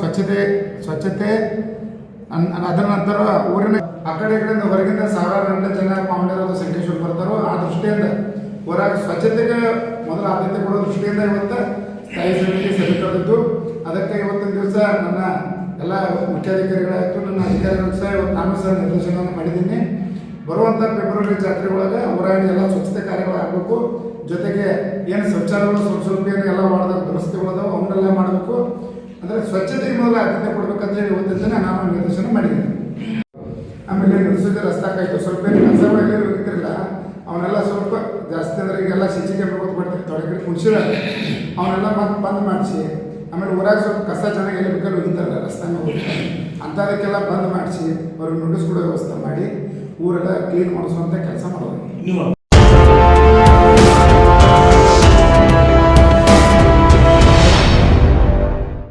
ಸ್ವಚ್ಛತೆ ಅದರ ನಂತರ ಊರಿನ ಆ ಕಡೆ ಈ ಕಡೆಯಿಂದ ಹೊರಗಿಂದ ಸಾವಿರಾರು ಗಂಟೆ ಜನ ಪಾವನರು ಸಂಕೇಶ್ವರ ಬರ್ತಾರೋ ಆ ದೃಷ್ಟಿಯಿಂದ ಹೊರಗೆ ಸ್ವಚ್ಛತೆಗೆ ಮೊದಲ ಆದ್ಯತೆ ಕೊಡೋ ದೃಷ್ಟಿಯಿಂದ ಇವತ್ತು ಸ್ಥಾಯಿ ಸಮಿತಿ ಸಭೆ ಕರೆದಿದ್ದು ಅದಕ್ಕೆ ಇವತ್ತಿನ ದಿವಸ ನನ್ನ ಎಲ್ಲ ಮುಖ್ಯಾಧಿಕಾರಿಗಳಾಯಿತು ನನ್ನ ಅಧಿಕಾರಿಗಳು ಸಹ ಇವತ್ತು ನಾನು ಸಹ ನಿರ್ದೇಶನವನ್ನು ಮಾಡಿದ್ದೀನಿ. ಬರುವಂಥ ಫೆಬ್ರವರಿ ಜಾತ್ರೆ ಒಳಗೆ ಊರಾಗಿ ಎಲ್ಲ ಸ್ವಚ್ಛತೆ ಕಾರ್ಯಗಳಾಗಬೇಕು. ಜೊತೆಗೆ ಏನು ಶೌಚಾಲಯಗಳು ಸ್ವಲ್ಪ ಎಲ್ಲ ಮಾಡಿದ ದುರಸ್ತಿಗಳದಾವೆ ಅವನ್ನೆಲ್ಲ ಮಾಡಬೇಕು. ಅಂದರೆ ಸ್ವಚ್ಛತೆಗೆ ಮೊದಲು ಆದ್ಯತೆ ಕೊಡಬೇಕಂತ ಹೇಳಿ ಇವತ್ತಿನ ನಾನು ನಿರ್ದೇಶನ ಮಾಡಿದ್ದೀನಿ. ಆಮೇಲೆ ನಿಲ್ಸಿದ ರಸ್ತಾಕಾಯ್ತು ಸ್ವಲ್ಪ ಕೆಲಸಗಳು ಎಲ್ಲರೂ ಹೋಗಿದ್ದಿರಲ್ಲ ಅವನ್ನೆಲ್ಲ ಸ್ವಲ್ಪ ಜಾಸ್ತಿ ಅಂದರೆ ಈಗೆಲ್ಲ ಸಿಚಿ ಕ್ಯಾಮ್ರಾ ಕೊಡ್ತಾರೆ ತೊಡಗಿರಿ ಕುಣಿಸಿದಾರೆ ಅವನ್ನೆಲ್ಲ ಮತ್ತೆ ಬಂದ್ ಮಾಡಿಸಿ ಆಮೇಲೆ ಊರಾಗ ಸ್ವಲ್ಪ ಕಸ ಚೆನ್ನಾಗಿ ಎಲ್ಲಿ ಬೇಕಾದ್ರೆ ಹೋಗಿದ್ದಾರಲ್ಲ ರಸ್ತಾನ ಹೋಗ್ತಾರೆ ಅಂಥದಕ್ಕೆಲ್ಲ ಬಂದ್ ಮಾಡಿಸಿ ಅವ್ರಿಗೆ ನೋಟಿಸ್ ಕೊಡೋ ವ್ಯವಸ್ಥೆ ಮಾಡಿ ಊರೆಲ್ಲ ಕ್ಲೀನ್ ಮಾಡಿಸುವಂಥ ಕೆಲಸ ಮಾಡೋದು.